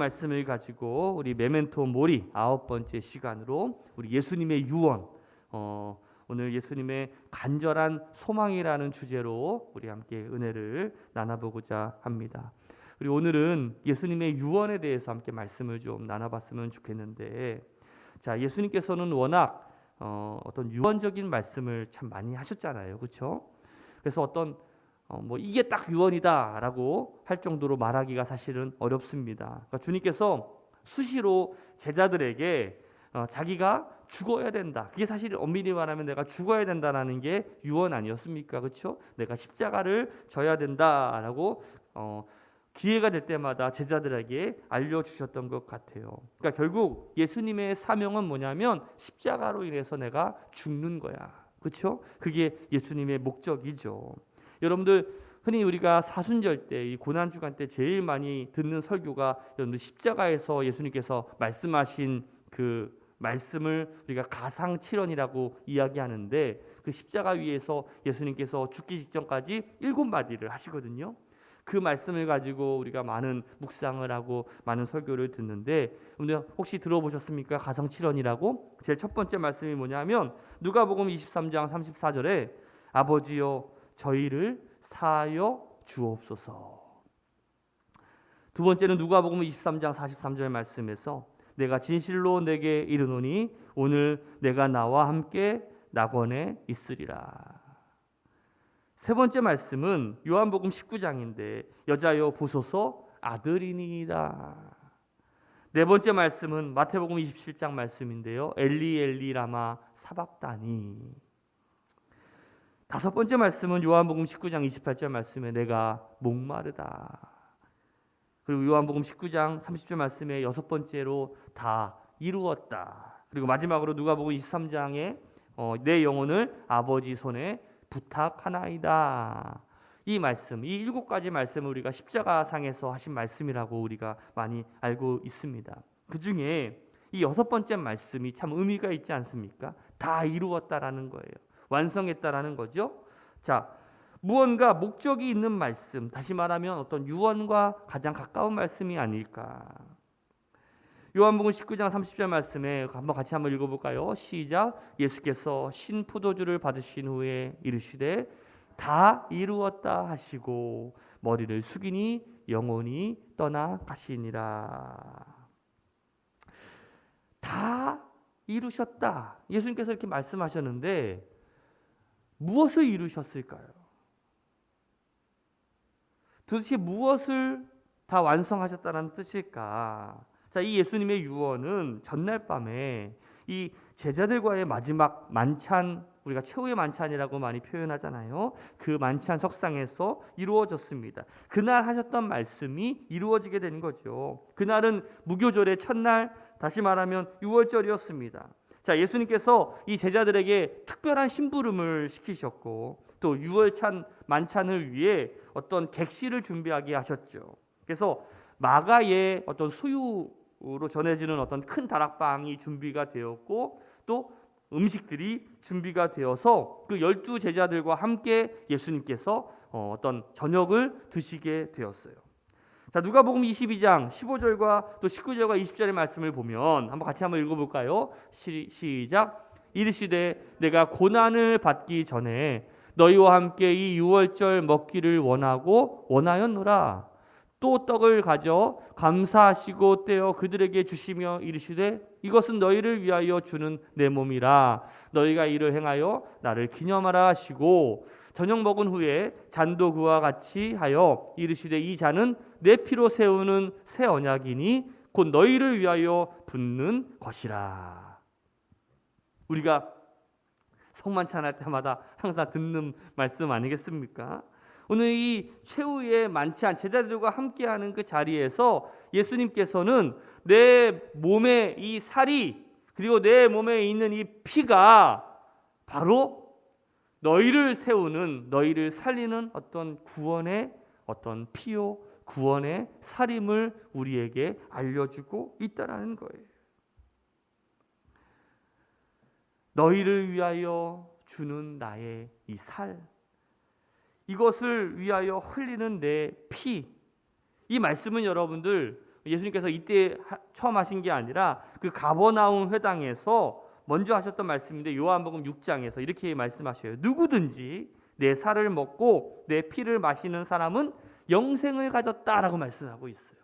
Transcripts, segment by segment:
말씀을 가지고 우리 메멘토 모리 9번째 시간으로 우리 예수님의 유언, 오늘 예수님의 간절한 소망이라는 주제로 우리 함께 은혜를 나눠보고자 합니다. 그리고 오늘은 예수님의 유언에 대해서 함께 말씀을 좀 나눠봤으면 좋겠는데, 자, 예수님께서는 워낙 어떤 유언적인 말씀을 참 많이 하셨잖아요, 그렇죠? 그래서 어떤 이게 딱 유언이다라고 할 정도로 말하기가 사실은 어렵습니다. 그러니까 주님께서 수시로 제자들에게 자기가 죽어야 된다. 그게 사실 엄밀히 말하면 내가 죽어야 된다라는 게 유언 아니었습니까? 그렇죠? 내가 십자가를 져야 된다라고 기회가 될 때마다 제자들에게 알려주셨던 것 같아요. 그러니까 결국 예수님의 사명은 뭐냐면 십자가로 인해서 내가 죽는 거야. 그렇죠? 그게 예수님의 목적이죠. 여러분들 흔히 우리가 사순절 때, 이 고난 주간 때 제일 많이 듣는 설교가 여러분들 십자가에서 예수님께서 말씀하신 그 말씀을 우리가 가상칠언이라고 이야기하는데, 그 십자가 위에서 예수님께서 죽기 직전까지 7마디를 하시거든요. 그 말씀을 가지고 우리가 많은 묵상을 하고 많은 설교를 듣는데, 혹시 들어보셨습니까? 가상칠언이라고? 제일 첫 번째 말씀이 뭐냐면 누가복음 23장 34절에 아버지여 저희를 사하여 주옵소서. 두 번째는 누가복음 23장 43절 말씀에서 내가 진실로 내게 이르노니 오늘 내가 나와 함께 낙원에 있으리라. 세 번째 말씀은 요한복음 19장인데 여자여 보소서 아들이니이다. 네 번째 말씀은 마태복음 27장 말씀인데요. 엘리 엘리 라마 사박다니. 다섯 번째 말씀은 요한복음 19장 28절 말씀에 내가 목마르다. 그리고 요한복음 19장 30절 말씀에 여섯 번째로 다 이루었다. 그리고 마지막으로 누가복음 23장에 내 영혼을 아버지 손에 부탁하나이다. 이 말씀, 이 7가지 말씀을 우리가 십자가상에서 하신 말씀이라고 우리가 많이 알고 있습니다. 그 중에 이 여섯 번째 말씀이 참 의미가 있지 않습니까? 다 이루었다라는 거예요. 완성했다라는 거죠. 자, 무언가 목적이 있는 말씀, 다시 말하면 어떤 유언과 가장 가까운 말씀이 아닐까. 요한복음 19장 30절 말씀에 같이 한번 읽어볼까요? 시작. 예수께서 신 포도주를 받으신 후에 이르시되 다 이루었다 하시고 머리를 숙이니 영혼이 떠나가시니라. 다 이루셨다. 예수님께서 이렇게 말씀하셨는데 무엇을 이루셨을까요? 도대체 무엇을 다 완성하셨다는 뜻일까? 자, 이 예수님의 유언은 전날 밤에 이 제자들과의 마지막 만찬, 우리가 최후의 만찬이라고 많이 표현하잖아요. 그 만찬 석상에서 이루어졌습니다. 그날 하셨던 말씀이 이루어지게 된 거죠. 그날은 무교절의 첫날, 다시 말하면 6월절이었습니다. 자, 예수님께서 이 제자들에게 특별한 심부름을 시키셨고 또 6월 만찬을 위해 어떤 객실을 준비하게 하셨죠. 그래서 마가의 어떤 소유로 전해지는 어떤 큰 다락방이 준비가 되었고 또 음식들이 준비가 되어서 그 12 제자들과 함께 예수님께서 어떤 저녁을 드시게 되었어요. 자, 누가복음 22장 15절과 또 19절과 20절의 말씀을 보면 한번 같이 한번 읽어볼까요? 시작. 이르시되 내가 고난을 받기 전에 너희와 함께 이 6월절 먹기를 원하였노라. 또 떡을 가져 감사하시고 떼어 그들에게 주시며 이르시되 이것은 너희를 위하여 주는 내 몸이라. 너희가 이를 행하여 나를 기념하라 하시고 저녁 먹은 후에 잔도 그와 같이 하여 이르시되 이 잔은 내 피로 세우는 새 언약이니 곧 너희를 위하여 붓는 것이라. 우리가 성만찬할 때마다 항상 듣는 말씀 아니겠습니까? 오늘 이 최후의 만찬, 제자들과 함께하는 그 자리에서 예수님께서는 내 몸에 이 살이 그리고 내 몸에 있는 이 피가 바로 너희를 세우는, 너희를 살리는 어떤 구원의 어떤 피요, 구원의 살임을 우리에게 알려주고 있다라는 거예요. 너희를 위하여 주는 나의 이 살, 이것을 위하여 흘리는 내 피. 이 말씀은 여러분들 예수님께서 이때 처음 하신 게 아니라 그 가버나움 회당에서 먼저 하셨던 말씀인데 요한복음 6장에서 이렇게 말씀하셔요. 누구든지 내 살을 먹고 내 피를 마시는 사람은 영생을 가졌다라고 말씀하고 있어요.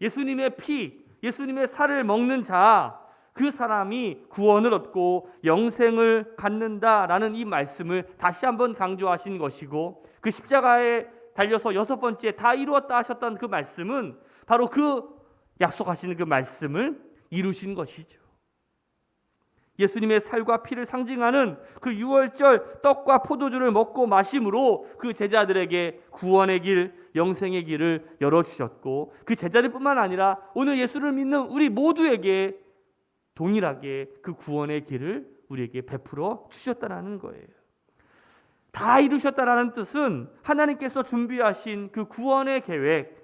예수님의 피, 예수님의 살을 먹는 자, 그 사람이 구원을 얻고 영생을 갖는다라는 이 말씀을 다시 한번 강조하신 것이고, 그 십자가에 달려서 6번째 다 이루었다 하셨던 그 말씀은 바로 그 약속하시는 그 말씀을 이루신 것이죠. 예수님의 살과 피를 상징하는 그 유월절 떡과 포도주를 먹고 마심으로 그 제자들에게 구원의 길, 영생의 길을 열어주셨고, 그 제자들뿐만 아니라 오늘 예수를 믿는 우리 모두에게 동일하게 그 구원의 길을 우리에게 베풀어 주셨다는 거예요. 다 이루셨다라는 뜻은 하나님께서 준비하신 그 구원의 계획,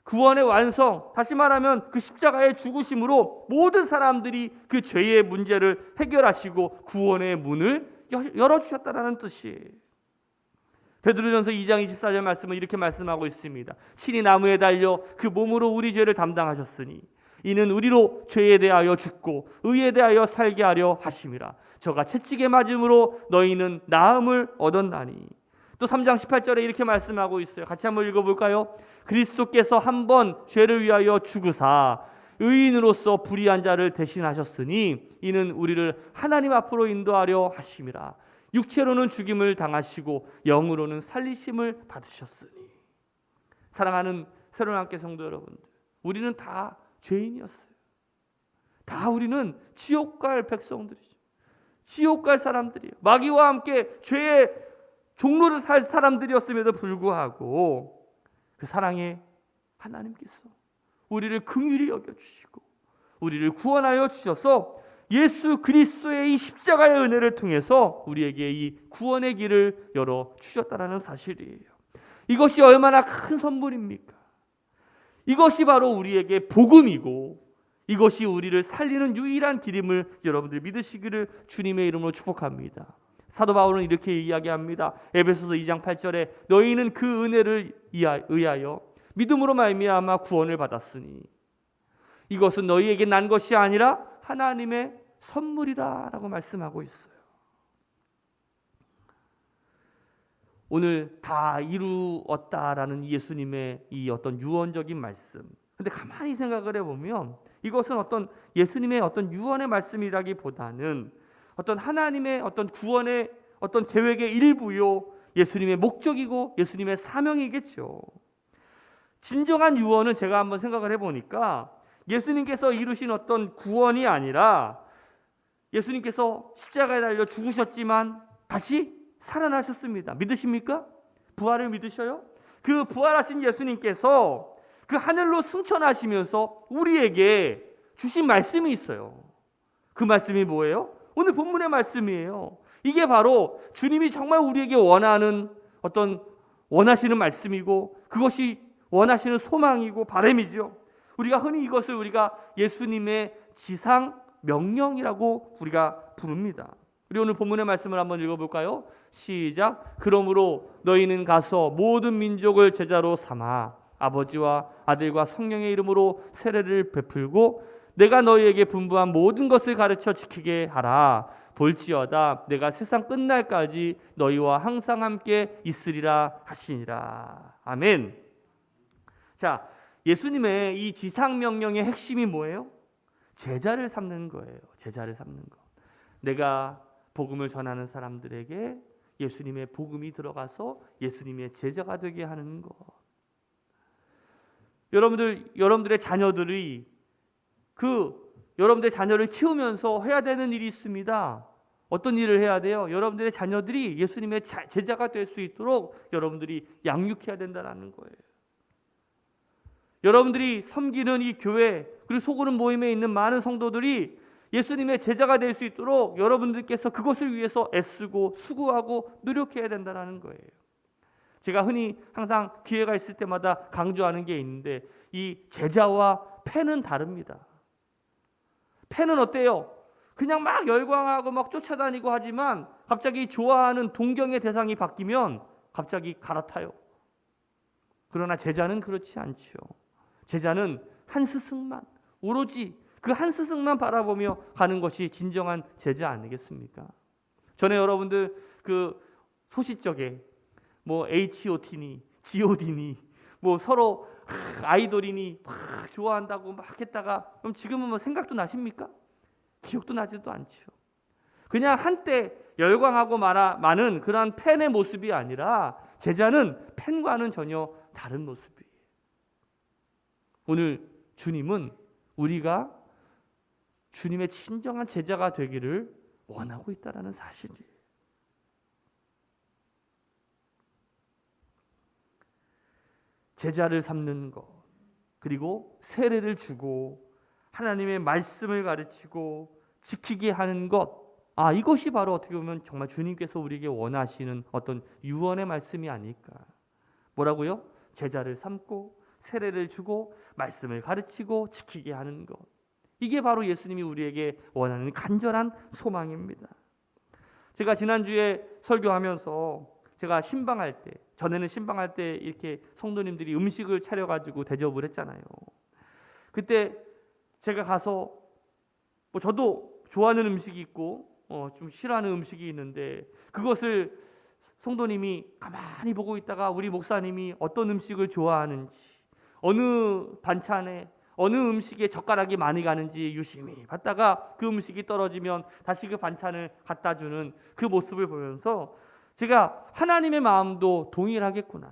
구원의 완성, 다시 말하면 그 십자가의 죽으심으로 모든 사람들이 그 죄의 문제를 해결하시고 구원의 문을 열어주셨다는 뜻이에요. 베드로전서 2장 24절 말씀은 이렇게 말씀하고 있습니다. 친히 나무에 달려 그 몸으로 우리 죄를 담당하셨으니 이는 우리로 죄에 대하여 죽고 의에 대하여 살게 하려 하심이라. 저가 채찍에 맞음으로 너희는 나음을 얻었나니. 또 3장 18절에 이렇게 말씀하고 있어요. 같이 한번 읽어볼까요? 그리스도께서 한 번 죄를 위하여 죽으사 의인으로서 불의한 자를 대신하셨으니 이는 우리를 하나님 앞으로 인도하려 하심이라. 육체로는 죽임을 당하시고 영으로는 살리심을 받으셨으니. 사랑하는 새로운함께 성도 여러분들, 우리는 다 죄인이었어요. 다 우리는 지옥 갈 백성들이죠. 지옥 갈 사람들이에요. 마귀와 함께 죄의 종로를 살 사람들이었음에도 불구하고 그 사랑의 하나님께서 우리를 긍휼히 여겨주시고 우리를 구원하여 주셔서 예수 그리스도의 이 십자가의 은혜를 통해서 우리에게 이 구원의 길을 열어주셨다는 사실이에요. 이것이 얼마나 큰 선물입니까? 이것이 바로 우리에게 복음이고 이것이 우리를 살리는 유일한 길임을 여러분들 믿으시기를 주님의 이름으로 축복합니다. 사도 바울은 이렇게 이야기합니다. 에베소서 2장 8절에 너희는 그 은혜를 의하여 믿음으로 말미암아 구원을 받았으니 이것은 너희에게 난 것이 아니라 하나님의 선물이라 라고 말씀하고 있어요. 오늘 다 이루었다라는 예수님의 이 어떤 유언적인 말씀. 근데 가만히 생각을 해보면 이것은 어떤 예수님의 어떤 유언의 말씀이라기보다는 어떤 하나님의 어떤 구원의 어떤 계획의 일부요, 예수님의 목적이고 예수님의 사명이겠죠. 진정한 유언은 제가 한번 생각을 해보니까 예수님께서 이루신 어떤 구원이 아니라 예수님께서 십자가에 달려 죽으셨지만 다시 살아나셨습니다. 믿으십니까? 부활을 믿으셔요? 그 부활하신 예수님께서 그 하늘로 승천하시면서 우리에게 주신 말씀이 있어요. 그 말씀이 뭐예요? 오늘 본문의 말씀이에요. 이게 바로 주님이 정말 우리에게 원하는 어떤 원하시는 말씀이고 그것이 원하시는 소망이고 바람이죠. 우리가 흔히 이것을 우리가 예수님의 지상 명령이라고 우리가 부릅니다. 우리 오늘 본문의 말씀을 한번 읽어볼까요? 시작. 그러므로 너희는 가서 모든 민족을 제자로 삼아 아버지와 아들과 성령의 이름으로 세례를 베풀고 내가 너희에게 분부한 모든 것을 가르쳐 지키게 하라. 볼지어다 내가 세상 끝날까지 너희와 항상 함께 있으리라 하시니라. 아멘. 자, 예수님의 이 지상명령의 핵심이 뭐예요? 제자를 삼는 거예요. 제자를 삼는 거. 내가 복음을 전하는 사람들에게 예수님의 복음이 들어가서 예수님의 제자가 되게 하는 것. 여러분들의 자녀들이 여러분들의 자녀를 키우면서 해야 되는 일이 있습니다. 어떤 일을 해야 돼요? 여러분들의 자녀들이 예수님의 제자가 될 수 있도록 여러분들이 양육해야 된다는 거예요. 여러분들이 섬기는 이 교회 그리고 소그룹 모임에 있는 많은 성도들이 예수님의 제자가 될 수 있도록 여러분들께서 그것을 위해서 애쓰고 수고하고 노력해야 된다는 거예요. 제가 흔히 항상 기회가 있을 때마다 강조하는 게 있는데 이 제자와 팬은 다릅니다. 팬은 어때요? 그냥 막 열광하고 막 쫓아다니고 하지만 갑자기 좋아하는 동경의 대상이 바뀌면 갑자기 갈아타요. 그러나 제자는 그렇지 않죠. 제자는 한 스승만, 오로지 그 한 스승만 바라보며 가는 것이 진정한 제자 아니겠습니까? 전에 여러분들 그 소시적에 뭐 H.O.T니 G.O.D니 뭐 서로 아이돌이니 막 좋아한다고 막 했다가 그럼 지금은 뭐 생각도 나십니까? 기억도 나지도 않죠. 그냥 한때 열광하고 많은 그러한 팬의 모습이 아니라 제자는 팬과는 전혀 다른 모습이에요. 오늘 주님은 우리가 주님의 진정한 제자가 되기를 원하고 있다는 사실이에요. 제자를 삼는 것, 그리고 세례를 주고 하나님의 말씀을 가르치고 지키게 하는 것, 이것이 바로 어떻게 보면 정말 주님께서 우리에게 원하시는 어떤 유언의 말씀이 아닐까. 뭐라고요? 제자를 삼고 세례를 주고 말씀을 가르치고 지키게 하는 것. 이게 바로 예수님이 우리에게 원하는 간절한 소망입니다. 제가 지난주에 설교하면서 제가 신방할 때, 전에는 신방할 때 이렇게 성도님들이 음식을 차려가지고 대접을 했잖아요. 그때 제가 가서 뭐 저도 좋아하는 음식이 있고 좀 싫어하는 음식이 있는데 그것을 성도님이 가만히 보고 있다가 우리 목사님이 어떤 음식을 좋아하는지, 어느 반찬에 어느 음식에 젓가락이 많이 가는지 유심히 봤다가 그 음식이 떨어지면 다시 그 반찬을 갖다 주는 그 모습을 보면서 제가 하나님의 마음도 동일하겠구나.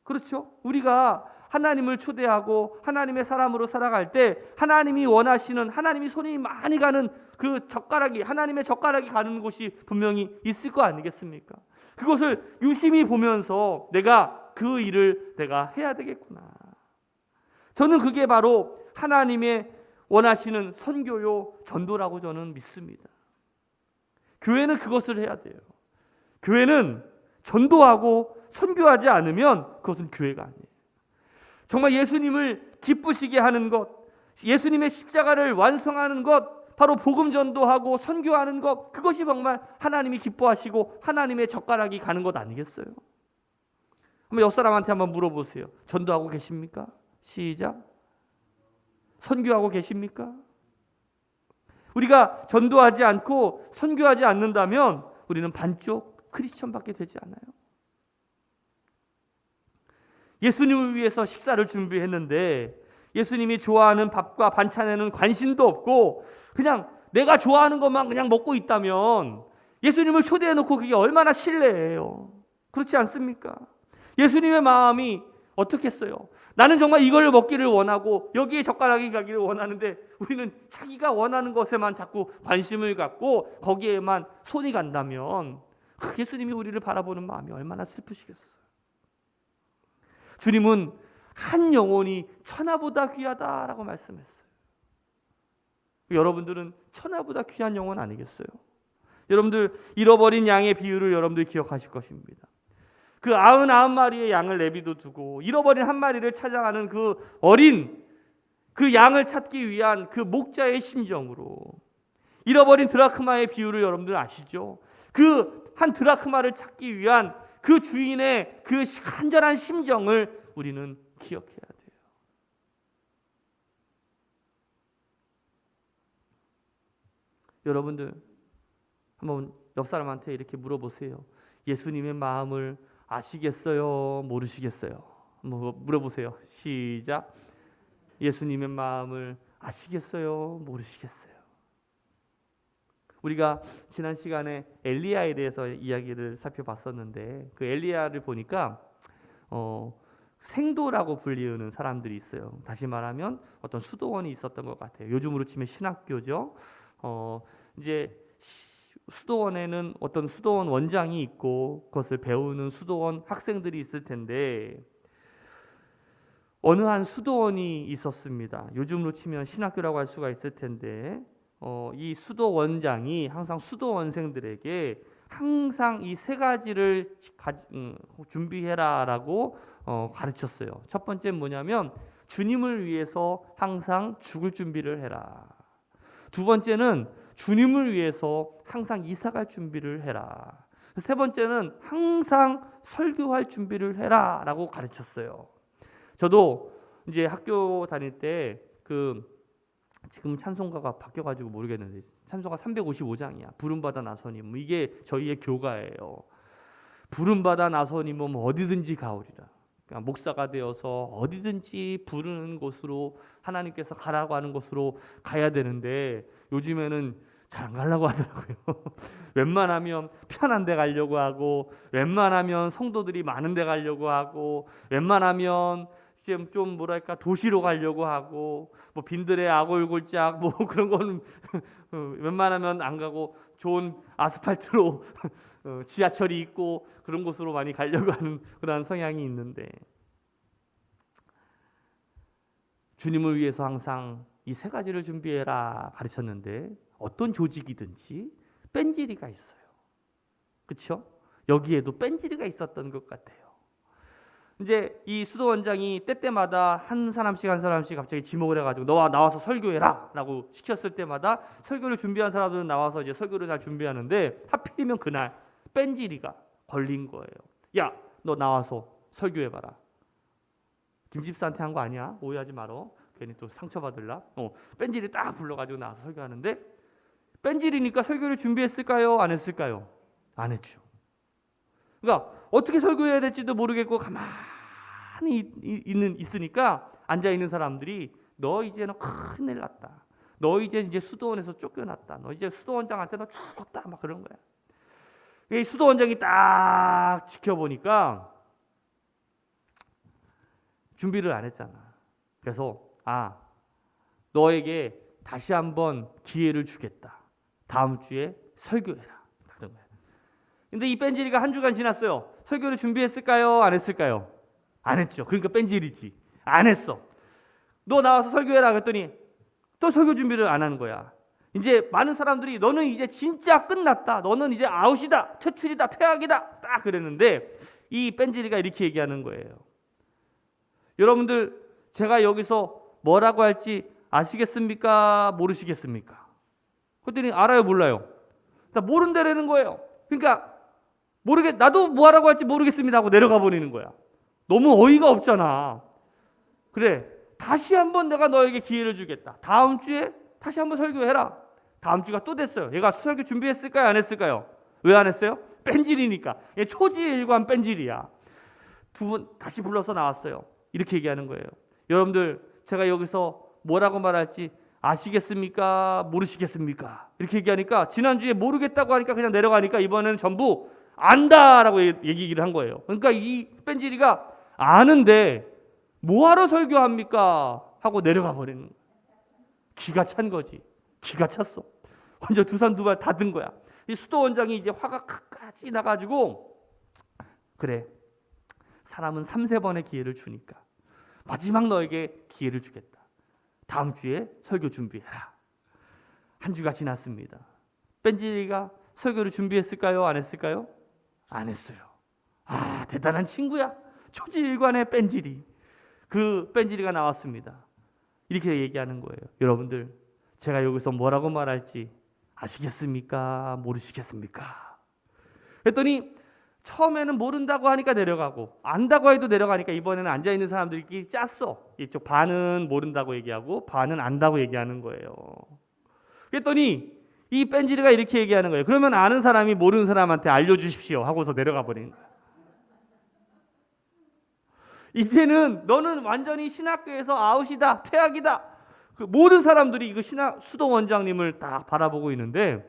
그렇죠? 우리가 하나님을 초대하고 하나님의 사람으로 살아갈 때 하나님이 원하시는, 하나님이 손이 많이 가는 그 젓가락이, 하나님의 젓가락이 가는 곳이 분명히 있을 거 아니겠습니까? 그것을 유심히 보면서 내가 그 일을 내가 해야 되겠구나. 저는 그게 바로 하나님의 원하시는 선교요 전도라고 저는 믿습니다. 교회는 그것을 해야 돼요. 교회는 전도하고 선교하지 않으면 그것은 교회가 아니에요. 정말 예수님을 기쁘시게 하는 것, 예수님의 십자가를 완성하는 것, 바로 복음 전도하고 선교하는 것, 그것이 정말 하나님이 기뻐하시고 하나님의 젓가락이 가는 것 아니겠어요? 한번 옆 사람한테 한번 물어보세요. 전도하고 계십니까? 시작. 선교하고 계십니까? 우리가 전도하지 않고 선교하지 않는다면 우리는 반쪽 크리스천밖에 되지 않아요. 예수님을 위해서 식사를 준비했는데 예수님이 좋아하는 밥과 반찬에는 관심도 없고 그냥 내가 좋아하는 것만 그냥 먹고 있다면 예수님을 초대해놓고 그게 얼마나 신뢰예요. 그렇지 않습니까? 예수님의 마음이 어떻겠어요? 나는 정말 이걸 먹기를 원하고 여기에 젓가락이 가기를 원하는데 우리는 자기가 원하는 것에만 자꾸 관심을 갖고 거기에만 손이 간다면 예수님이 우리를 바라보는 마음이 얼마나 슬프시겠어요. 주님은 한 영혼이 천하보다 귀하다라고 말씀했어요. 여러분들은 천하보다 귀한 영혼 아니겠어요? 여러분들 잃어버린 양의 비유를 여러분들 기억하실 것입니다. 그 99마리의 양을 내비도 두고 잃어버린 한 마리를 찾아가는 그 어린 그 양을 찾기 위한 그 목자의 심정으로 잃어버린 드라크마의 비유를 여러분들 아시죠? 그 한 드라크마를 찾기 위한 그 주인의 그 간절한 심정을 우리는 기억해야 돼요. 여러분들 한번 옆 사람한테 이렇게 물어보세요. 예수님의 마음을 아시겠어요? 모르시겠어요? 한번 물어보세요. 시작. 예수님의 마음을 아시겠어요? 모르시겠어요? 우리가 지난 시간에 엘리야에 대해서 이야기를 살펴봤었는데 그 엘리야를 보니까 생도라고 불리우는 사람들이 있어요. 다시 말하면 어떤 수도원이 있었던 것 같아요. 요즘으로 치면 신학교죠. 이제 수도원에는 어떤 수도원 원장이 있고 그것을 배우는 수도원 학생들이 있을 텐데 어느 한 수도원이 있었습니다. 요즘으로 치면 신학교라고 할 수가 있을 텐데 이 수도원장이 항상 수도원생들에게 항상 이 세 가지를 준비해라라고 가르쳤어요. 첫 번째는 뭐냐면 주님을 위해서 항상 죽을 준비를 해라. 두 번째는 주님을 위해서 항상 이사갈 준비를 해라. 세 번째는 항상 설교할 준비를 해라라고 가르쳤어요. 저도 이제 학교 다닐 때 지금 찬송가가 바뀌어가지고 모르겠는데 찬송가 355장이야. 부름받아 나서님. 이게 저희의 교가예요. 부름받아 나서님은 어디든지 가오리라. 그러니까 목사가 되어서 어디든지 부르는 곳으로 하나님께서 가라고 하는 곳으로 가야 되는데 요즘에는 잘 안 가려고 하더라고요. 웬만하면 편한 데 가려고 하고, 웬만하면 성도들이 많은 데 가려고 하고, 웬만하면 좀 뭐랄까 도시로 가려고 하고, 뭐 빈들의 아골골짝 뭐 그런 거는 웬만하면 안 가고 좋은 아스팔트로 지하철이 있고 그런 곳으로 많이 가려고 하는 그런 성향이 있는데, 주님을 위해서 항상 이 세 가지를 준비해라 가르쳤는데 어떤 조직이든지 뺀질이가 있어요. 그렇죠? 여기에도 뺀질이가 있었던 것 같아요. 이제 이 수도원장이 때때마다 한 사람씩 갑자기 지목을 해가지고 너와 나와서 설교해라 라고 시켰을 때마다 설교를 준비한 사람들은 나와서 이제 설교를 잘 준비하는데 하필이면 그날 뺀질이가 걸린 거예요. 야, 너 나와서 설교해봐라. 김집사한테 한 거 아니야? 오해하지 말어. 괜히 또 상처받을라. 뺀질이 딱 불러가지고 나와서 설교하는데 뺀질이니까 설교를 준비했을까요? 안 했을까요? 안 했죠. 그러니까 어떻게 설교해야 될지도 모르겠고 가만히 있으니까 앉아있는 사람들이 너 이제는 큰일 났다. 너 이제 수도원에서 쫓겨났다. 너 이제 수도원장한테 너 죽었다. 막 그런 거야. 이 수도원장이 딱 지켜보니까 준비를 안 했잖아. 그래서 너에게 다시 한번 기회를 주겠다. 다음 주에 설교해라. 그런 거야. 근데 이 뺀질이가 한 주간 지났어요. 설교를 준비했을까요? 안 했을까요? 안 했죠. 그러니까 뺀질이지. 안 했어. 너 나와서 설교해라 그랬더니 또 설교 준비를 안 하는 거야. 이제 많은 사람들이 너는 이제 진짜 끝났다. 너는 이제 아웃이다. 퇴출이다. 퇴학이다. 딱 그랬는데 이 뺀질이가 이렇게 얘기하는 거예요. 여러분들 제가 여기서 뭐라고 할지 아시겠습니까? 모르시겠습니까? 그랬더니 알아요, 몰라요? 나 모른다라는 거예요. 그러니까 나도 뭐 하라고 할지 모르겠습니다 하고 내려가 버리는 거야. 너무 어이가 없잖아. 그래, 다시 한번 내가 너에게 기회를 주겠다. 다음 주에 다시 한번 설교해라. 다음 주가 또 됐어요. 얘가 설교 준비했을까요? 안 했을까요? 왜 안 했어요? 뺀질이니까. 얘 초지일관 뺀질이야. 두 번 다시 불러서 나왔어요. 이렇게 얘기하는 거예요. 여러분들 제가 여기서 뭐라고 말할지 아시겠습니까? 모르시겠습니까? 이렇게 얘기하니까 지난주에 모르겠다고 하니까 그냥 내려가니까 이번에는 전부 안다라고 얘기를 한 거예요. 그러니까 이 뺀질이가 아는데 뭐하러 설교합니까? 하고 내려가 버리는 거예요. 기가 찬 거지. 기가 찼어. 완전 두 산 두 발 다 든 거야. 이 수도원장이 이제 화가 끝까지 나가지고 그래, 사람은 3-4번의 기회를 주니까 마지막 너에게 기회를 주겠다. 다음 주에 설교 준비해라. 한 주가 지났습니다. 뺀질이가 설교를 준비했을까요? 안 했을까요? 안 했어요. 대단한 친구야. 초지일관의 뺀질이. 그 뺀질이가 나왔습니다. 이렇게 얘기하는 거예요. 여러분들 제가 여기서 뭐라고 말할지 아시겠습니까? 모르시겠습니까? 그랬더니 처음에는 모른다고 하니까 내려가고 안다고 해도 내려가니까 이번에는 앉아있는 사람들끼리 짰어. 이쪽 반은 모른다고 얘기하고 반은 안다고 얘기하는 거예요. 그랬더니 이 뺀질이가 이렇게 얘기하는 거예요. 그러면 아는 사람이 모르는 사람한테 알려주십시오 하고서 내려가 버리는 거예요. 이제는 너는 완전히 신학교에서 아웃이다. 퇴학이다. 그 모든 사람들이 이거 수도원장님을 딱 바라보고 있는데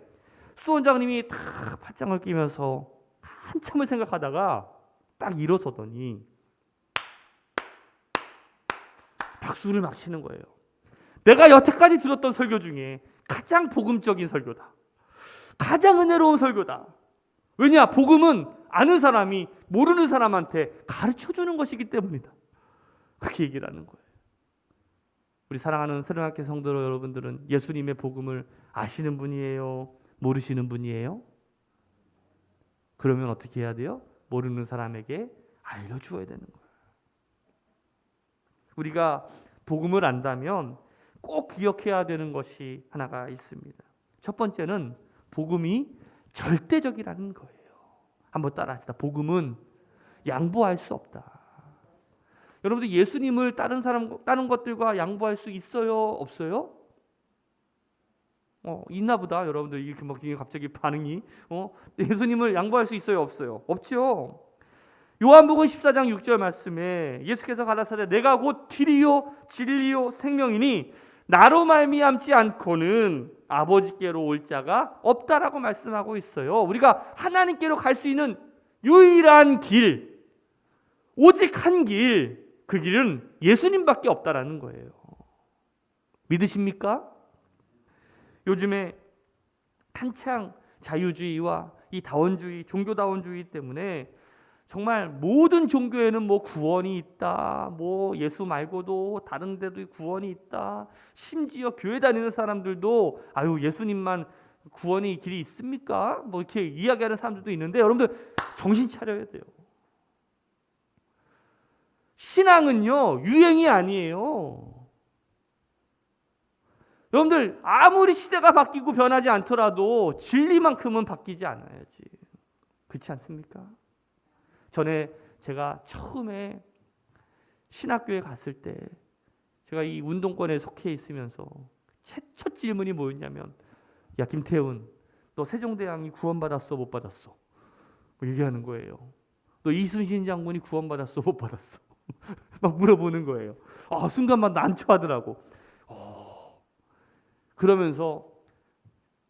수도원장님이 딱 팔짱을 끼면서 한참을 생각하다가 딱 일어서더니 박수를 막 치는 거예요. 내가 여태까지 들었던 설교 중에 가장 복음적인 설교다. 가장 은혜로운 설교다. 왜냐? 복음은 아는 사람이 모르는 사람한테 가르쳐주는 것이기 때문이다. 그렇게 얘기를 하는 거예요. 우리 사랑하는 새로운학교 성도 여러분들은 예수님의 복음을 아시는 분이에요? 모르시는 분이에요? 그러면 어떻게 해야 돼요? 모르는 사람에게 알려주어야 되는 거예요. 우리가 복음을 안다면 꼭 기억해야 되는 것이 하나가 있습니다. 첫 번째는 복음이 절대적이라는 거예요. 한번 따라합시다. 복음은 양보할 수 없다. 여러분들 예수님을 다른 것들과 양보할 수 있어요? 없어요? 있나 보다. 여러분들 이렇게 막 갑자기 반응이 예수님을 양보할 수 있어요? 없어요? 없죠. 요한복음 14장 6절 말씀에 예수께서 가라사대 내가 곧 길이요 진리요 생명이니 나로 말미암지 않고는 아버지께로 올 자가 없다라고 말씀하고 있어요. 우리가 하나님께로 갈 수 있는 유일한 길, 오직 한 길, 그 길은 예수님밖에 없다라는 거예요. 믿으십니까? 요즘에 한창 자유주의와 이 다원주의, 종교다원주의 때문에 정말 모든 종교에는 뭐 구원이 있다, 뭐 예수 말고도 다른 데도 구원이 있다, 심지어 교회 다니는 사람들도 예수님만 구원의 길이 있습니까? 뭐 이렇게 이야기하는 사람들도 있는데 여러분들 정신 차려야 돼요. 신앙은요 유행이 아니에요. 여러분들 아무리 시대가 바뀌고 변하지 않더라도 진리만큼은 바뀌지 않아야지. 그렇지 않습니까? 전에 제가 처음에 신학교에 갔을 때 제가 이 운동권에 속해 있으면서 첫 질문이 뭐였냐면 야 김태훈 너 세종대왕이 구원받았어 못 받았어? 뭐 얘기하는 거예요. 너 이순신 장군이 구원받았어 못 받았어? 막 물어보는 거예요. 순간만 난처하더라고. 그러면서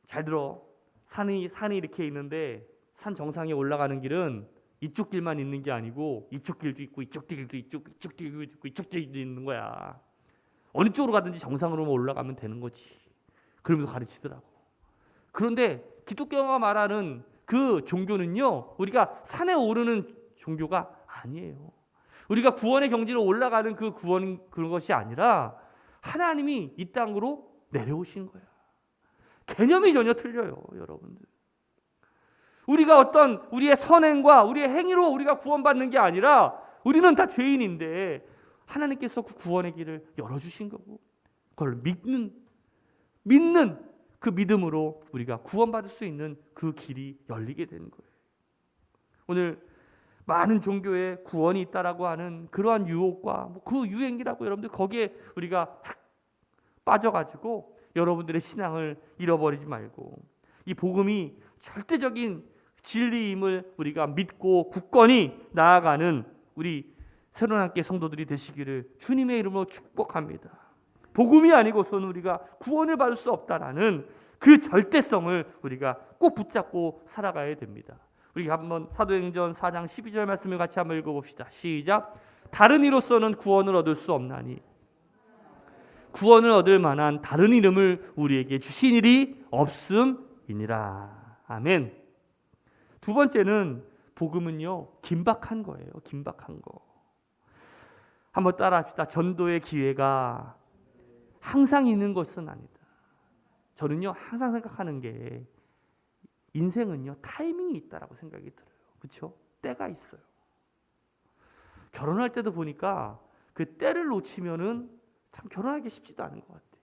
잘 들어. 산이 이렇게 있는데 산 정상에 올라가는 길은 이쪽 길만 있는 게 아니고 이쪽 길도 있고 이쪽 길도 있고 이쪽 길도 있고 이쪽 길도 있는 거야. 어느 쪽으로 가든지 정상으로만 올라가면 되는 거지. 그러면서 가르치더라고. 그런데 기독교가 말하는 그 종교는요, 우리가 산에 오르는 종교가 아니에요. 우리가 구원의 경지로 올라가는 그 구원 그런 것이 아니라 하나님이 이 땅으로 내려오신 거야. 개념이 전혀 틀려요, 여러분들. 우리가 어떤 우리의 선행과 우리의 행위로 우리가 구원받는 게 아니라 우리는 다 죄인인데 하나님께서 그 구원의 길을 열어주신 거고 그걸 믿는 그 믿음으로 우리가 구원받을 수 있는 그 길이 열리게 되는 거예요. 오늘 많은 종교에 구원이 있다라고 하는 그러한 유혹과 그 유행이라고 여러분들 거기에 우리가 빠져가지고 여러분들의 신앙을 잃어버리지 말고 이 복음이 절대적인 진리임을 우리가 믿고 굳건히 나아가는 우리 새로남게 성도들이 되시기를 주님의 이름으로 축복합니다. 복음이 아니고서는 우리가 구원을 받을 수 없다라는 그 절대성을 우리가 꼭 붙잡고 살아가야 됩니다. 우리 한번 사도행전 4장 12절 말씀을 같이 한번 읽어봅시다. 시작. 다른 이로서는 구원을 얻을 수 없나니 구원을 얻을 만한 다른 이름을 우리에게 주신 일이 없음이니라. 아멘. 두 번째는 복음은요 긴박한 거예요. 긴박한 거. 한번 따라합시다. 전도의 기회가 항상 있는 것은 아니다. 저는요 항상 생각하는 게 인생은요 타이밍이 있다라고 생각이 들어요. 그렇죠? 때가 있어요. 결혼할 때도 보니까 그 때를 놓치면은 참 결혼하기 쉽지도 않은 것 같아요.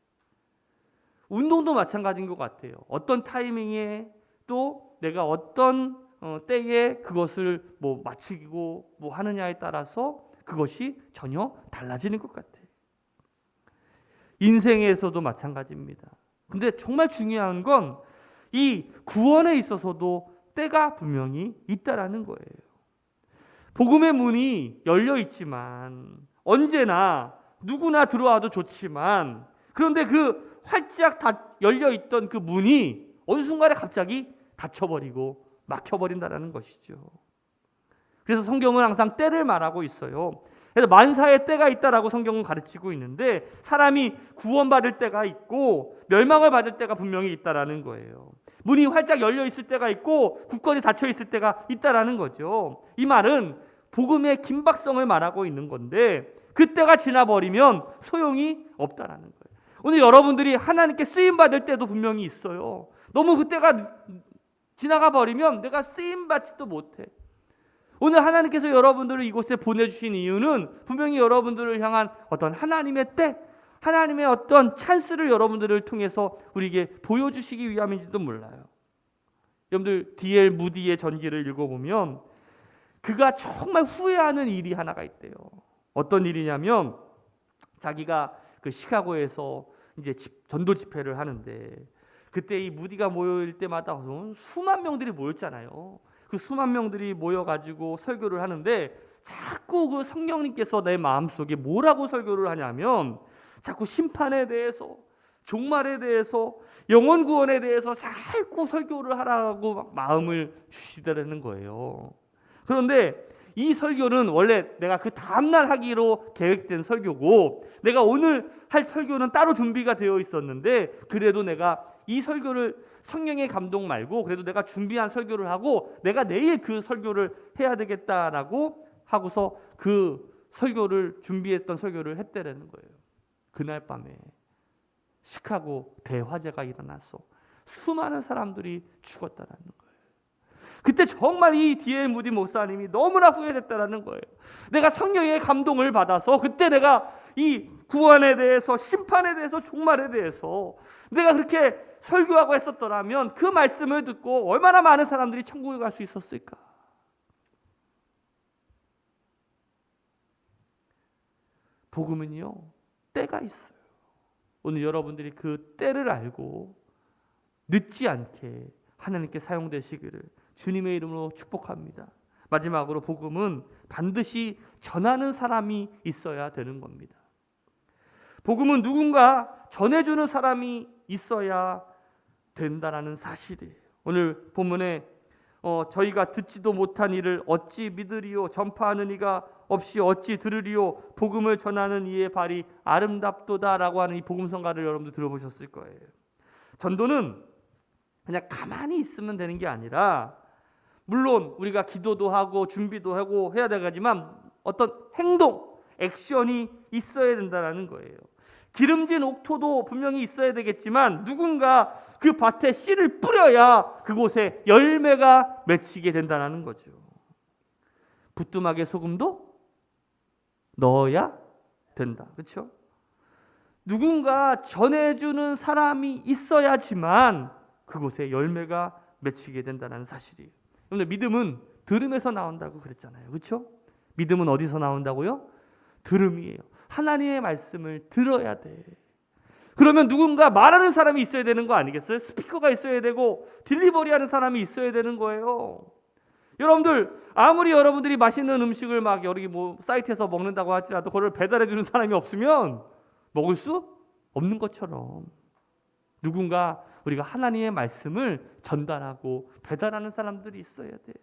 운동도 마찬가지인 것 같아요. 어떤 타이밍에 또 내가 어떤 때에 그것을 마치고 하느냐에 따라서 그것이 전혀 달라지는 것 같아요. 인생에서도 마찬가지입니다. 근데 정말 중요한 건 이 구원에 있어서도 때가 분명히 있다라는 거예요. 복음의 문이 열려 있지만 언제나 누구나 들어와도 좋지만 그런데 그 활짝 열려 있던 그 문이 어느 순간에 갑자기 닫혀버리고 막혀버린다라는 것이죠. 그래서 성경은 항상 때를 말하고 있어요. 그래서 만사의 때가 있다라고 성경은 가르치고 있는데 사람이 구원받을 때가 있고 멸망을 받을 때가 분명히 있다라는 거예요. 문이 활짝 열려 있을 때가 있고 굳건히 닫혀 있을 때가 있다라는 거죠. 이 말은 복음의 긴박성을 말하고 있는 건데 그때가 지나버리면 소용이 없다라는 거예요. 오늘 여러분들이 하나님께 쓰임받을 때도 분명히 있어요. 너무 그때가 지나가 버리면 내가 쓰임받지도 못해. 오늘 하나님께서 여러분들을 이곳에 보내주신 이유는 분명히 여러분들을 향한 어떤 하나님의 때, 하나님의 어떤 찬스를 여러분들을 통해서 우리에게 보여주시기 위함인지도 몰라요. 여러분들 D.L. 무디의 전기를 읽어보면 그가 정말 후회하는 일이 하나가 있대요. 어떤 일이냐면 자기가 그 시카고에서 이제 전도 집회를 하는데 그때 이 무디가 모일 때마다 수만 명들이 모였잖아요. 그 수만 명들이 모여가지고 설교를 하는데 자꾸 그 성령님께서 내 마음속에 뭐라고 설교를 하냐면 자꾸 심판에 대해서, 종말에 대해서, 영혼 구원에 대해서 자꾸 설교를 하라고 마음을 주시더라는 거예요. 그런데 이 설교는 원래 내가 그 다음날 하기로 계획된 설교고 내가 오늘 할 설교는 따로 준비가 되어 있었는데 그래도 내가 이 설교를 성령의 감동 말고 그래도 내가 준비한 설교를 하고 내가 내일 그 설교를 해야 되겠다라고 하고서 그 설교를 준비했던 설교를 했다라는 거예요. 그날 밤에 시카고 대화재가 일어났어. 수많은 사람들이 죽었다라는 거예요. 그때 정말 이 D.L. 무디 목사님이 너무나 후회됐다라는 거예요. 내가 성령의 감동을 받아서 그때 내가 이 구원에 대해서, 심판에 대해서, 종말에 대해서 내가 그렇게 설교하고 했었더라면 그 말씀을 듣고 얼마나 많은 사람들이 천국에 갈 수 있었을까? 복음은요, 때가 있어요. 오늘 여러분들이 그 때를 알고 늦지 않게 하나님께 사용되시기를 주님의 이름으로 축복합니다. 마지막으로 복음은 반드시 전하는 사람이 있어야 되는 겁니다. 복음은 누군가 전해주는 사람이 있어야 된다는 사실이에요. 오늘 본문에 저희가 듣지도 못한 일을 어찌 믿으리요, 전파하는 이가 없이 어찌 들으리요, 복음을 전하는 이의 발이 아름답도다라고 하는 이 복음성가를 여러분들 들어보셨을 거예요. 전도는 그냥 가만히 있으면 되는 게 아니라 물론 우리가 기도도 하고 준비도 하고 해야 되지만 어떤 행동, 액션이 있어야 된다는 거예요. 기름진 옥토도 분명히 있어야 되겠지만 누군가 그 밭에 씨를 뿌려야 그곳에 열매가 맺히게 된다는 거죠. 부뚜막에 소금도 넣어야 된다. 그렇죠? 누군가 전해주는 사람이 있어야지만 그곳에 열매가 맺히게 된다는 사실이에요. 여러분들 믿음은 들음에서 나온다고 그랬잖아요. 그렇죠? 믿음은 어디서 나온다고요? 들음이에요. 하나님의 말씀을 들어야 돼. 그러면 누군가 말하는 사람이 있어야 되는 거 아니겠어요? 스피커가 있어야 되고 딜리버리하는 사람이 있어야 되는 거예요. 여러분들 아무리 여러분들이 맛있는 음식을 막 여기 뭐 사이트에서 먹는다고 할지라도 그걸 배달해 주는 사람이 없으면 먹을 수 없는 것처럼 누군가 우리가 하나님의 말씀을 전달하고 배달하는 사람들이 있어야 돼.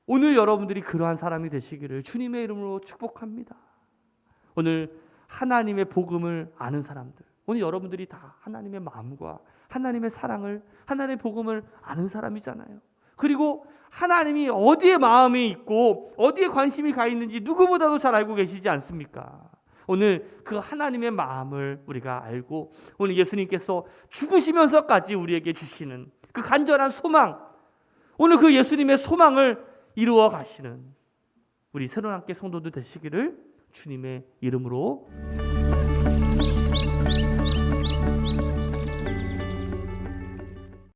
오늘 여러분들이 그러한 사람이 되시기를 주님의 이름으로 축복합니다. 오늘 하나님의 복음을 아는 사람들, 오늘 여러분들이 다 하나님의 마음과 하나님의 사랑을, 하나님의 복음을 아는 사람이잖아요. 그리고 하나님이 어디에 마음이 있고 어디에 관심이 가 있는지 누구보다도 잘 알고 계시지 않습니까? 오늘 그 하나님의 마음을 우리가 알고 오늘 예수님께서 죽으시면서까지 우리에게 주시는 그 간절한 소망, 오늘 그 예수님의 소망을 이루어 가시는 우리 새로운 함께 성도들 되시기를 주님의 이름으로 축복합니다.